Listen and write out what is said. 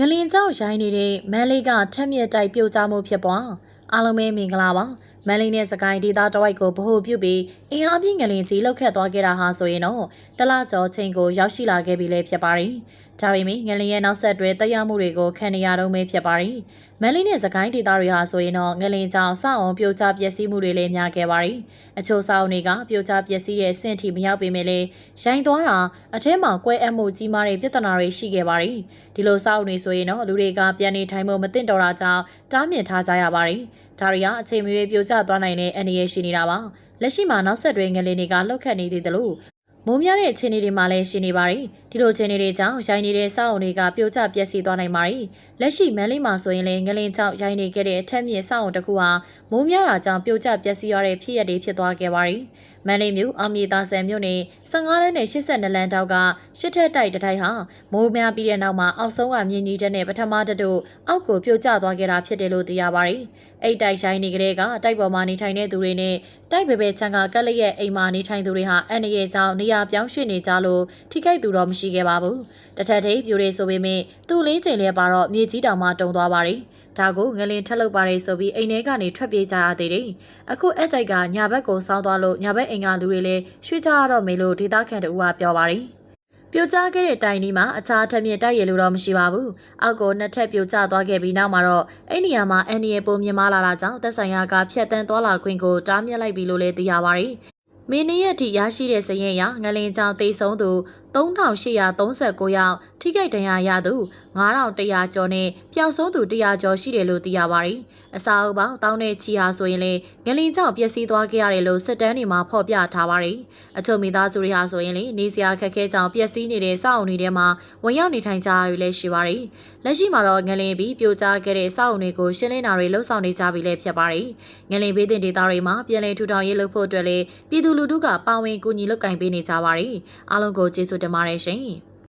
ငလင်ကြောင့်ရိုင်းနေတဲ့မန်လေးကထက်မြက်တိုက်ပြိုကျမှုဖြစ်ပွားအားလုံးပဲမင်္ဂလာပါမန်လေးနဲ့စကိုင်းဒေသတဝိုက်ကိုဗဟိုပြုပြီးအင်အားပြင်းငလင်ကြီးလှုပ်ခတ်သွားခဲ့တာဟာဆိုရင်တော့တလကျော်ချိန်ကိုရောက်ရှိလာခဲ့ပြီလည်းဖြစ်ပါတယ်ဒါပေမဲ့ငလင်ရဲ့နောက်ဆက်တွဲသက်ရောက်မှုတွေကိုခံနေရတော့မှဖြစ်ပါတယ်မန်လေးနဲ့စကိုင်းဒေသတွေဟာဆိုရင်တော့ငလင်ကြောင့်စအောင်ပြိုကျပျက်စီးမှုတွေလည်းများခဲ့ပါတယ်အချို့စာအုပ်တွေကပြိုကျပျက်စီးတဲ့အဆင့်ထိမရောက်ပေမဲ့လည်းရိုင်းသွားတာအထဲမှာကွဲအပ်မှုကြီးမားတဲ့ပြဿနာတွေရှိခဲ့ပါတယ်ဒီလိုစာအုပ်တွေဆိုရင်တော့လူတွေကပြန်နေထိုင်မှုမသင့်တော်တာကြောင့်တားမြစ်ထားကြရပါတယ်ဒါရီကအချိန်မရွေးပြိုကျသွားနိုင်တဲ့အန္တရာယ်ရှိနေတာပါလက်ရှိမှာနောက်ဆက်တွဲငလင်တွေကလှုပ်ခတ်နေသေးတယ်လို့မိုးများတဲ့အခြေအနေတွေမှာလည်းရှိနေပါတယ်ဒီလိုအခြေအနေတွေကြောင့်ရိုင်းနေတဲ့စောက်အုံတွေကပြိုကျပျက်စီးသွားနိုင်ပါတယ်လက်ရှိမန်လေးမှာဆိုရင်လည်းငလင်ကြောင့်ရိုင်းနေခဲ့တဲ့အထက်မြင့်စောက်အုံတစ်ခုဟာမိုးများတာကြောင့်ပြိုကျပျက်စီးရတဲ့ဖြစ်ရပ်တွေဖြစ်သွားခဲ့ပါတယ်မန်လေးမြို့အမြေသားဆယ်မြို့နယ်15လမ်းနဲ့82လမ်းတောက်ကရှစ်ထက်တိုက်တစ်တိုင်းဟာမိုးများပြီးတဲ့နောက်မှာအောက်ဆုံးကမြင်းကြီးတဲ့နဲ့ပထမတတို့အောက်ကိုပြိုကျသွားခဲ့တာဖြစ်တယ်လို့သိရပါတယ်အိတ်တိုက်ဆိုင်နေကြတဲ့ကတိုက်ပေါ်မှာနေထိုင်တဲ့သူတွေနဲ့တိုက်ပေပဲချမ်းကကက်လက်ရဲ့အိမ်မှာနေထိုင်သူတွေဟာအန္တရာယ်ကြောင့်နေရာပြောင်းရွှေ့နေကြလို့ထိခိုက်သူတော့မရှိခဲ့ပါဘူးတထက်ထိပ်ပြိုတွေဆိုပေမဲ့သူ့လေးချိန်လဲပါတော့မြေကြီးတောင်မှတုံသွားပါတယ်ဒါကိုငလင်ထက်လုပ်ပါတယ်ဆိုပြီးအိမ်ထဲကနေထွက်ပြေးကြရသေးတယ်အခုအဲ့တိုက်ကညာဘက်ကိုစောင်းသွားလို့ညာဘက်အိမ်ကလူတွေလည်းရွှေ့ကြရတော့မေလို့ဒေသခံတို့ကပြောပါတယ်ပြိုကျခဲ့တဲ့တိုင်ဒီမှာအခြားထက်မြင့်တိုက်ရလို့တော့မရှိပါဘူး။အောက်ကိုနှစ်ထပ်ပြိုကျသွားခဲ့ပြီးနောက်မှာတော့အဲ့နေရာမှာအန်ဒီရဲ့ပုံမြင်မာလာတာကြောင့်သက်ဆိုင်ရာကဖျက်တမ်းသွားလာခွင့်ကိုတားမြစ်လိုက်ပြီလို့လည်းသိရပါတယ်။မင်းနေ့ရက်ထိရရှိတဲ့စည်ရင်ရငလင်ကြောင့်တိတ်ဆုံးသူ3839ယောက်ထိခိုက်ဒဏ်ရာရသူ9100ကျော်နဲ့ပျောက်ဆုံးသူ100ကျော်ရှိတယ်လို့သိရပါတယ်။အစာအုပ်ပေါင်းတောင်းတဲ့ချီဟာဆိုရင်လေငလင်ကြောင့်ပျက်စီးသွားခဲ့ရတယ်လို့စစ်တမ်းတွေမှာဖော်ပြထားပါတယ်။အချို့မိသားစုတွေဟာဆိုရင်လေနေစရာခက်ခဲကြောင့်ပျက်စီးနေတဲ့စောက်အုံတွေထဲမှာဝင်ရောက်နေထိုင်ကြရတွေလည်းရှိပါတယ်။လက်ရှိမှာတော့ငလင်ပြီးပြိုကျခဲ့တဲ့စောက်အုံတွေကိုရှင်းလင်းတာတွေလှုပ်ဆောင်နေကြပြီလည်းဖြစ်ပါတယ်။ငလင်ဘေးတင်ဒေသတွေမှာပြည်လည်ထူထောင်ရေးလုပ်ဖို့အတွက်လည်းပြည်သူလူထုကပါဝင်ကူညီလုပ်ကင်ပေးနေကြပါတယ်။အားလုံးကိုကျေးဇူးတင်ပါတယ်ရှင်။